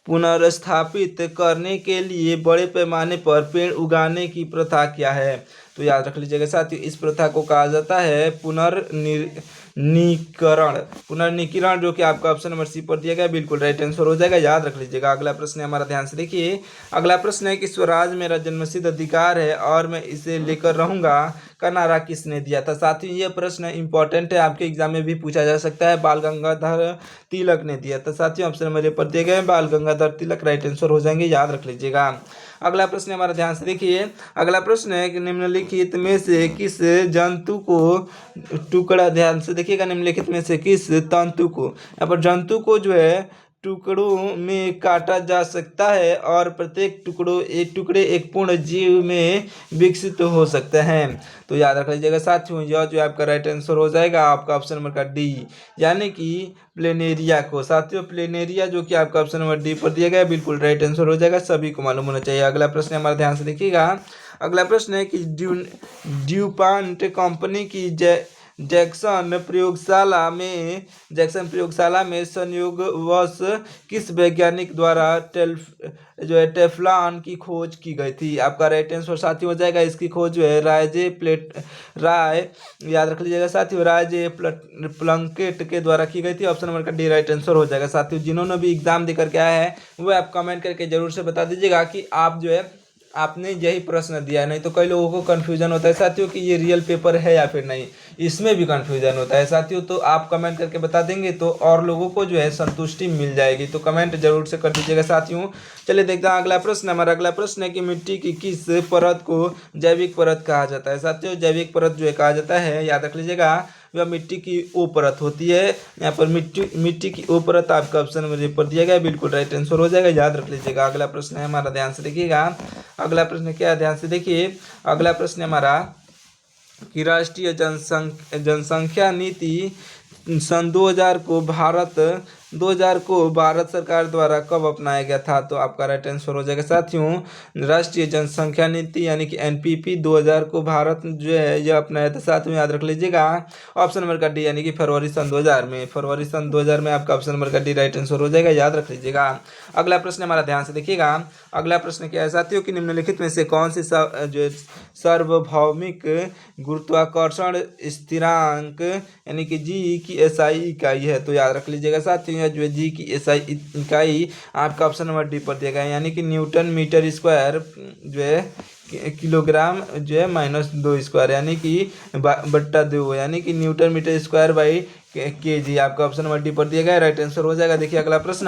पुनर्स्थापित करने के लिए बड़े पैमाने पर पेड़ उगाने की प्रथा क्या है? तो याद रख लीजिएगा साथियों, इस प्रथा को कहा जाता है पुनर्निकीकरण, जो कि आपका ऑप्शन नंबर सी पर दिया गया, बिल्कुल राइट आंसर हो जाएगा, याद रख लीजिएगा। अगला प्रश्न है हमारा ध्यान से देखिए। अगला प्रश्न है कि स्वराज मेरा जन्मसिद्ध अधिकार है और मैं इसे लेकर रहूंगा का नारा किसने दिया था? साथियों ये प्रश्न इंपॉर्टेंट है, आपके एग्जाम में भी पूछा जा सकता है, बाल गंगाधर तिलक ने दिया था। साथियों ऑप्शन नंबर ए पर दिए गए बाल गंगाधर तिलक राइट आंसर हो जाएंगे, याद रख लीजिएगा। अगला प्रश्न हमारा ध्यान से देखिए। अगला प्रश्न है कि निम्नलिखित में से किस जंतु को टुकड़ा, ध्यान से देखिएगा, निम्नलिखित में से किस तंतु को, यहाँ पर जंतु को जो है टुकड़ों में काटा जा सकता है और प्रत्येक टुकड़े एक पूर्ण जीव में विकसित हो सकते हैं? तो याद रख लीजिएगा साथियों, यह जो आपका राइट आंसर हो जाएगा आपका ऑप्शन नंबर का डी, यानी कि प्लेनेरिया को। साथियों प्लेनेरिया जो कि आपका ऑप्शन नंबर डी पर दिया गया, बिल्कुल राइट आंसर हो जाएगा, सभी को मालूम होना चाहिए। अगला प्रश्न हमारे ध्यान से देखिएगा। अगला प्रश्न है कि ड्यूपांट कंपनी की जैक्सन प्रयोगशाला में संयोगवश किस वैज्ञानिक द्वारा टेफ्लॉन की खोज की गई थी? आपका राइट आंसर साथियों हो जाएगा, इसकी खोज जो है याद रख लीजिएगा साथियों, राय प्लंकेट के द्वारा की गई थी, ऑप्शन नंबर का डी राइट आंसर हो जाएगा। साथियों जिन्होंने भी एग्जाम देकर के आए हैं वो आप कमेंट करके जरूर से बता दीजिएगा कि आप जो है आपने यही प्रश्न दिया, नहीं तो कई लोगों को कन्फ्यूजन होता है साथियों कि ये रियल पेपर है या फिर नहीं, इसमें भी कन्फ्यूजन होता है साथियों। तो आप कमेंट करके बता देंगे तो और लोगों को जो है संतुष्टि मिल जाएगी, तो कमेंट जरूर से कर दीजिएगा साथियों। चलिए देखते हैं अगला प्रश्न। हमारा अगला प्रश्न है कि मिट्टी की किस परत को जैविक परत कहा जाता है? साथियों जैविक परत जो है कहा जाता है, याद रख लीजिएगा, वह मिट्टी की ओ परत होती है। यहाँ पर मिट्टी की ओ परत आपका ऑप्शन नंबर पर दिया गया, बिल्कुल राइट आंसर हो जाएगा, याद रख लीजिएगा। अगला प्रश्न है हमारा, ध्यान से देखिएगा। अगला प्रश्न क्या है, ध्यान से देखिए। अगला प्रश्न हमारा कि राष्ट्रीय जनसंख्या नीति सन 2000 को भारत सरकार द्वारा कब अपनाया गया था? तो आपका राइट आंसर हो जाएगा साथियों, राष्ट्रीय जनसंख्या नीति यानी कि एनपीपी 2000 को भारत जो है यह अपनाया था। साथियों याद रख लीजिएगा ऑप्शन नंबर का डी, यानी कि फरवरी सन 2000 में आपका ऑप्शन नंबर का डी राइट आंसर हो जाएगा, याद रख लीजिएगा। अगला प्रश्न हमारा ध्यान से देखिएगा। अगला प्रश्न क्या है साथियों कि निम्नलिखित में से कौन सी जो सार्वभौमिक गुरुत्वाकर्षण स्थिरांक यानी कि जी की एसआई इकाई है? तो याद रख लीजिएगा साथियों, जो है जी की एसआई इकाई आपका ऑप्शन नंबर डी पर दिया गया है, यानी कि न्यूटन मीटर स्क्वायर जो है किलोग्राम जो है -2 स्क्वायर यानी कि बट्टा 2 यानी कि न्यूटन मीटर स्क्वायर बाई के जी, आपका ऑप्शन नंबर डी पर दिया गया, राइट आंसर हो जाएगा। देखिए अगला प्रश्न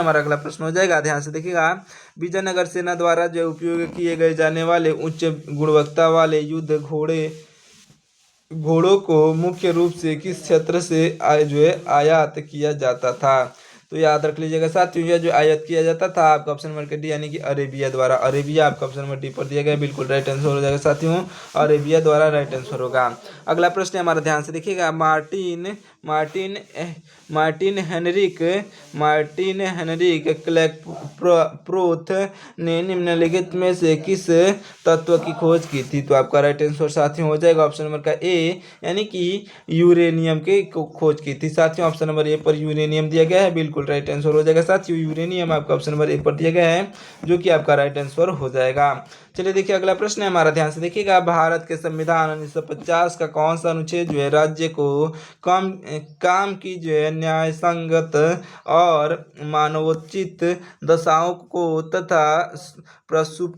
हो जाएगा, ध्यान से देखिएगा। विजयनगर सेना द्वारा जो उपयोग किए गए जाने वाले उच्च गुणवत्ता वाले युद्ध घोड़ों को मुख्य रूप से किस क्षेत्र से जो है आयात किया जाता था? तो याद रख लीजिएगा साथियों, यह जो आयात किया जाता था आपका ऑप्शन नंबर के डी यानी कि अरेबिया द्वारा। अरेबिया आपका ऑप्शन नंबर डी पर दिया गया, बिल्कुल राइट आंसर हो जाएगा साथियों, अरेबिया द्वारा राइट आंसर होगा। अगला प्रश्न हमारा ध्यान से देखिएगा। मार्टिन हेनरिक क्लैरप्रोथ ने निम्नलिखित में से किस तत्व की खोज की थी? तो आपका राइट आंसर साथियों हो जाएगा ऑप्शन नंबर का ए, यानी कि यूरेनियम की खोज की थी। साथियों ऑप्शन नंबर ए पर यूरेनियम दिया गया है, बिल्कुल राइट आंसर हो जाएगा साथियों, यूरेनियम आपका ऑप्शन नंबर ए पर दिया गया है, जो कि आपका राइट आंसर हो जाएगा। चलिए देखिए अगला प्रश्न है हमारा, ध्यान से देखिएगा। भारत के संविधान 1950 का कौन सा अनुच्छेद जो है राज्य को कम काम की जो है न्याय संगत और मानवोचित दशाओं को तथा प्रसु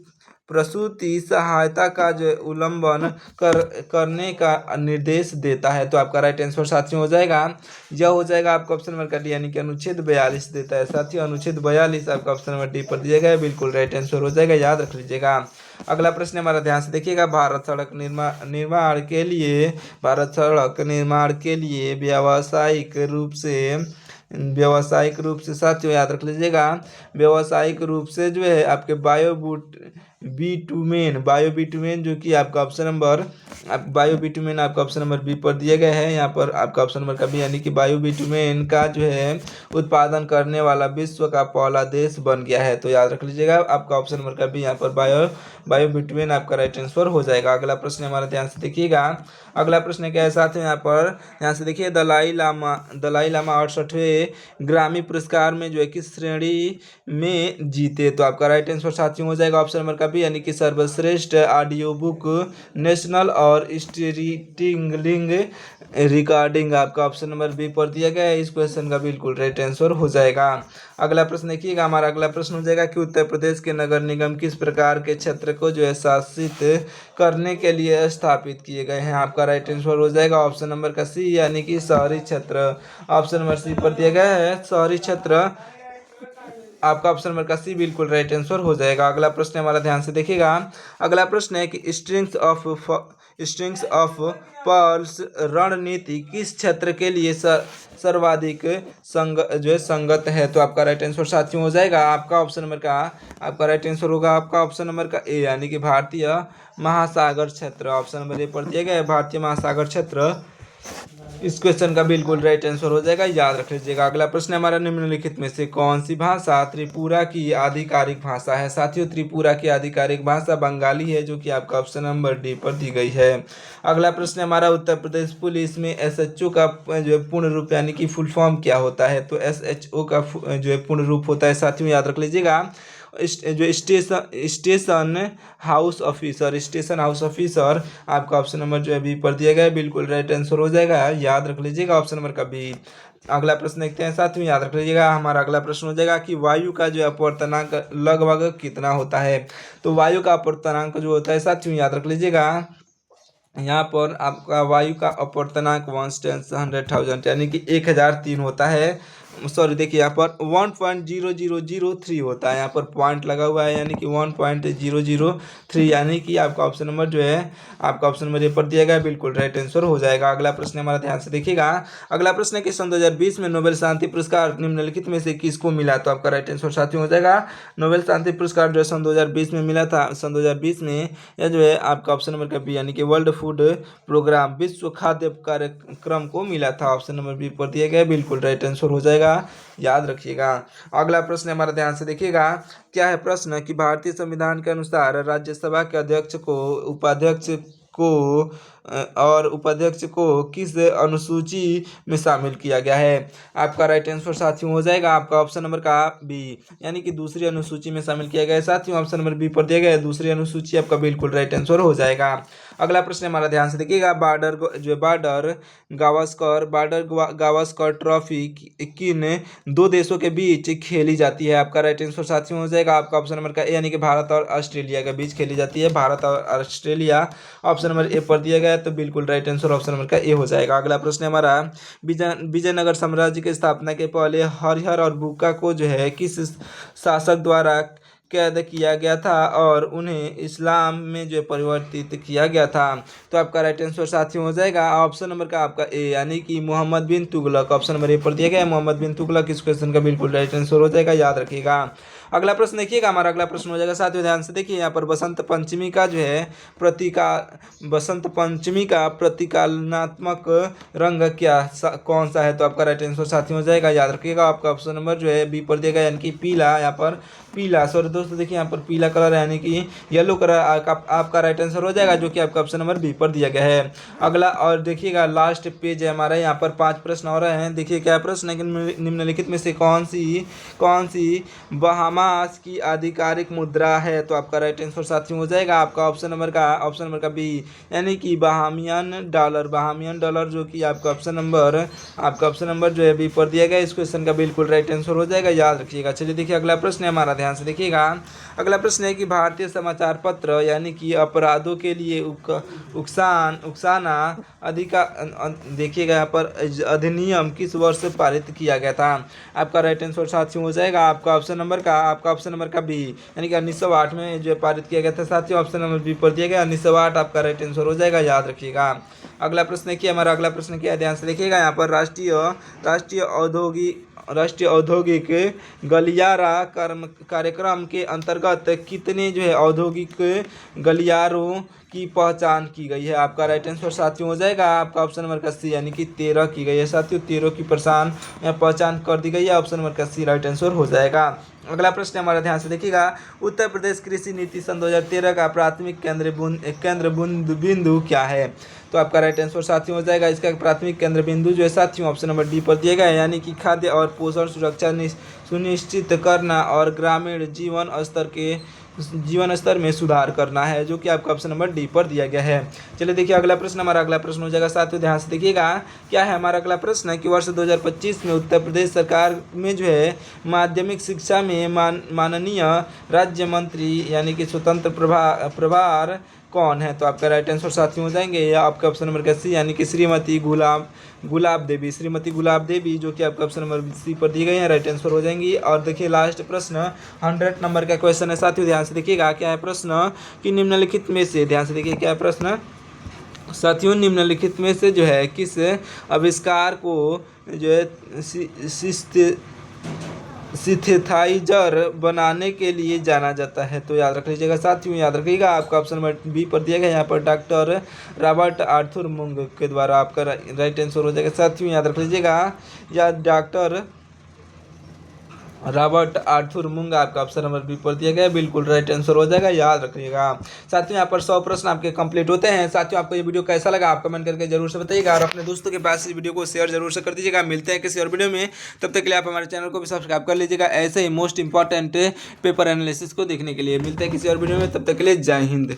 प्रसूति सहायता का जो उल्लंघन करने का निर्देश देता है। तो आपका राइट आंसर साथियों हो जाएगा, यह हो जाएगा आपका ऑप्शन नंबर का डी, यानी कि अनुच्छेद 42 देता है साथियों। अनुच्छेद 42 आपका ऑप्शन नंबर डी पर दिया गया है, बिल्कुल राइट आंसर हो जाएगा, याद रख लीजिएगा। अगला प्रश्न हमारा, ध्यान से देखिएगा। भारत सड़क निर्माण के लिए व्यावसायिक रूप से साथियों याद रख लीजिएगा, व्यावसायिक रूप से जो है आपके बायो बिटुमेन जो कि आपका ऑप्शन नंबर बी पर दिया गया है। यहाँ पर आपका ऑप्शन नंबर का बी, यानी कि बायो बिटुमेन का जो है उत्पादन करने वाला विश्व का पहला देश बन गया है। तो याद रख लीजिएगा आपका ऑप्शन नंबर का बी, यहाँ पर बायो बिटुमेन आपका राइट आंसर हो जाएगा। अगला प्रश्न हमारा, ध्यान से देखिएगा। अगला प्रश्न क्या है साथियों, यहाँ पर ध्यान से देखिए। दलाई लामा 68वें ग्रामी पुरस्कार में जो है किस श्रेणी में जीते। तो आपका राइट आंसर साथियों हो जाएगा ऑप्शन नंबर का बी, यानी कि सर्वश्रेष्ठ ऑडियो बुक, नेशनल और स्टोरीटेलिंग रिकॉर्डिंग आपका ऑप्शन नंबर बी पर दिया गया है। इस क्वेश्चन का बिल्कुल राइट आंसर हो जाएगा। अगला प्रश्न देखिएगा, हमारा अगला प्रश्न हो जाएगा कि उत्तर प्रदेश के नगर निगम किस प्रकार के क्षेत्र को जो है शासित करने के लिए स्थापित किए गए हैं। आपका राइट आंसर हो जाएगा ऑप्शन नंबर का सी, यानी कि शहरी क्षेत्र। ऑप्शन नंबर सी पर दिया गया है शहरी क्षेत्र, आपका ऑप्शन नंबर का सी बिल्कुल राइट आंसर हो जाएगा। अगला प्रश्न हमारा, ध्यान से देखिएगा। अगला प्रश्न है कि स्ट्रिंग्स ऑफ पर्ल्स रणनीति किस क्षेत्र के लिए सर्वाधिक संगत है। तो आपका राइट आंसर साथियों हो जाएगा आपका ऑप्शन नंबर का, आपका राइट आंसर होगा आपका ऑप्शन नंबर का ए, यानी कि भारतीय महासागर क्षेत्र। ऑप्शन नंबर ए पर दिया गया है भारतीय महासागर क्षेत्र। इस क्वेश्चन का बिल्कुल राइट आंसर हो जाएगा, याद रख लीजिएगा। अगला प्रश्न हमारा, निम्नलिखित में से कौन सी भाषा त्रिपुरा की आधिकारिक भाषा है। साथियों त्रिपुरा की आधिकारिक भाषा बंगाली है, जो कि आपका ऑप्शन नंबर डी पर दी गई है। अगला प्रश्न हमारा, उत्तर प्रदेश पुलिस में एसएचओ का जो है पूर्ण रूप यानी कि फुल फॉर्म क्या होता है। तो एसएचओ का जो है पूर्ण रूप होता है साथियों, याद रख लीजिएगा, जो स्टेशन हाउस ऑफिसर आपका ऑप्शन नंबर जो है बी पर दिया गया है, बिल्कुल राइट आंसर हो जाएगा, याद रख लीजिएगा ऑप्शन नंबर का बी। अगला प्रश्न देखते हैं साथियों, याद रख लीजिएगा। हमारा अगला प्रश्न हो जाएगा कि वायु का जो अपवर्तनांक लगभग कितना होता है। तो वायु का अपवर्तनांक जो होता है साथियों, याद रख लीजिएगा, यहाँ पर आपका वायु का अपवर्तनांक 1/100,000 यानी कि 1003 होता है। सॉरी देखिए यहाँ पर 1.0003 होता है, यहाँ पर पॉइंट लगा हुआ है, यानी कि 1.003, यानी कि आपका ऑप्शन नंबर जो है आपका ऑप्शन नंबर ए पर दिया गया, बिल्कुल राइट आंसर हो जाएगा। अगला प्रश्न हमारा, ध्यान से देखिएगा। अगला प्रश्न है कि सन 2020 में नोबेल शांति पुरस्कार निम्नलिखित में से किसको मिला। तो आपका राइट आंसर साथियों हो जाएगा, नोबेल शांति पुरस्कार जो है सन 2020 में मिला था। सन 2020 में यह जो है आपका ऑप्शन नंबर का बी, यानी कि वर्ल्ड फूड प्रोग्राम विश्व खाद्य कार्यक्रम को मिला था। ऑप्शन नंबर बी पर दिया गया, बिल्कुल राइट आंसर हो जाएगा, याद रखिएगा। अगला प्रश्न हमारा, ध्यान से देखिएगा। क्या है प्रश्न कि भारतीय संविधान के अनुसार राज्यसभा के अध्यक्ष उपाध्यक्ष को किस अनुसूची में शामिल किया गया है। आपका राइट आंसर साथियों हो जाएगा आपका ऑप्शन नंबर का बी, यानी कि दूसरी अनुसूची में शामिल किया गया है साथियों। ऑप्शन नंबर बी पर दिया गया है दूसरी अनुसूची, आपका बिल्कुल राइट आंसर हो जाएगा। अगला प्रश्न हमारा, ध्यान से देखिएगा। बॉर्डर गावस्कर ट्रॉफी किन दो देशों के बीच खेली जाती है। आपका राइट आंसर साथियों हो जाएगा आपका ऑप्शन नंबर का ए, यानी कि भारत और ऑस्ट्रेलिया के बीच खेली जाती है। भारत और ऑस्ट्रेलिया ऑप्शन नंबर ए पर दिया गया है, तो बिल्कुल राइट आंसर ऑप्शन नंबर का ए हो जाएगा। अगला प्रश्न हमारा, विजयनगर साम्राज्य की स्थापना के पहले हरिहर और बुक्का को जो है किस शासक द्वारा कैद किया गया था और उन्हें इस्लाम में जो परिवर्तित किया गया था। तो आपका राइट आंसर साथियों हो जाएगा ऑप्शन नंबर का आपका ए, यानी कि मोहम्मद बिन तुगलक। ऑप्शन नंबर ए पर दिया गया है मोहम्मद बिन तुगलक। इस क्वेश्चन का बिल्कुल राइट आंसर हो जाएगा, याद रखिएगा। अगला प्रश्न देखिएगा, हमारा अगला प्रश्न हो जाएगा साथियों, ध्यान से देखिए। यहाँ पर बसंत पंचमी का प्रतीकात्मक रंग कौन सा है। तो आपका राइट आंसर साथियों हो जाएगा, याद रखिएगा, आपका ऑप्शन नंबर जो है बी पर दिया गया, यानी कि पीला। यहाँ पर पीला, सॉरी दोस्तों देखिए, यहाँ पर पीला कलर है, यानी कि येलो कलर आपका राइट आंसर हो जाएगा, जो कि आपका ऑप्शन नंबर बी पर दिया गया है। अगला और देखिएगा लास्ट पेज है हमारा, यहाँ पर 5 प्रश्न और हैं। देखिए क्या प्रश्न है कि निम्नलिखित में से कौन सी बहामा बहामास की आधिकारिक मुद्रा है? तो आपका राइट आंसर साथियों हो जाएगा आपका ऑप्शन नंबर का बी, यानी कि बहामियन डॉलर, जो कि आपका ऑप्शन नंबर जो है बी पर दिया गया। इस क्वेश्चन का बिल्कुल राइट आंसर हो जाएगा, याद रखिएगा। चलिए देखिए अगला प्रश्न है हमारा, ध्यान से देखिएगा। अगला प्रश्न है कि भारतीय समाचार पत्र यानी कि अपराधों के लिए उकसाना देखिएगा यहाँ पर अधिनियम किस वर्ष पारित किया गया था? आपका राइट आंसर साथियों हो जाएगा आपका ऑप्शन नंबर का बी, यानी कि 1908 में जो पारित किया गया था साथियों। ऑप्शन नंबर बी पर दिया गया 1908 आपका राइट आंसर हो जाएगा, याद रखिएगा। अगला प्रश्न क्या है, ध्यान से देखिएगा। यहाँ पर राष्ट्रीय औद्योगिक गलियारा कार्यक्रम के अंतर्गत कितने जो है औद्योगिक गलियारों की पहचान की गई है? आपका राइट आंसर साथियों हो जाएगा आपका ऑप्शन नंबर का सी, यानी कि 13 की गई है साथियों। 13 की पहचान कर दी गई है, ऑप्शन नंबर का सी राइट आंसर हो जाएगा। अगला प्रश्न हमारा, ध्यान से देखिएगा। उत्तर प्रदेश कृषि नीति सन 2013 का प्राथमिक केंद्र बिंदु क्या है? तो आपका राइट आंसर साथियों हो जाएगा इसका प्राथमिक केंद्र बिंदु जो है साथियों ऑप्शन नंबर डी पर दिया गया है, यानी कि खाद्य और पोषण सुरक्षा सुनिश्चित करना और ग्रामीण जीवन स्तर में सुधार करना है, जो कि आपका ऑप्शन नंबर डी पर दिया गया है। चलिए देखिए अगला प्रश्न हो जाएगा साथियों, ध्यान से देखिएगा। क्या है हमारा अगला प्रश्न कि वर्ष 2025 में उत्तर प्रदेश सरकार में जो है माध्यमिक शिक्षा में माननीय राज्य मंत्री यानी कि स्वतंत्र प्रभार कौन है? तो आपका राइट आंसर साथियों हो जाएंगे या आपका ऑप्शन नंबर का सी, यानी कि श्रीमती गुलाब देवी, जो कि आपका ऑप्शन नंबर सी पर दी गई है, राइट आंसर हो जाएंगी। और देखिए लास्ट प्रश्न 100 नंबर का क्वेश्चन है साथियों, ध्यान से देखिएगा। क्या है प्रश्न कि निम्नलिखित में से, ध्यान से देखिए क्या है प्रश्न साथियों, निम्नलिखित में से जो है किस आविष्कार को जो है सिंथेसाइजर बनाने के लिए जाना जाता है? तो याद रख लीजिएगा साथियों, याद रखिएगा आपका ऑप्शन नंबर बी पर दिया गया, यहाँ पर डॉक्टर रॉबर्ट आर्थर मूंग के द्वारा आपका राइट आंसर हो जाएगा साथियों, याद रख लीजिएगा। या डॉक्टर रॉबर्ट आर्थर मूंग आपका ऑप्शन नंबर बी पर दिया गया, बिल्कुल राइट आंसर हो जाएगा, याद रखिएगा साथियों। यहाँ पर 100 प्रश्न आपके कंप्लीट होते हैं साथियों। आपको ये वीडियो कैसा लगा आप कमेंट करके जरूर से बताइएगा और अपने दोस्तों के पास इस वीडियो को शेयर जरूर से कर दीजिएगा। मिलते हैं किसी और वीडियो में, तब तक के लिए आप हमारे चैनल को भी सब्सक्राइब कर लीजिएगा ऐसे ही मोस्ट इंपॉर्टेंट पेपर एनालिसिस को देखने के लिए। मिलते हैं किसी और वीडियो में, तब तक के लिए जय हिंद।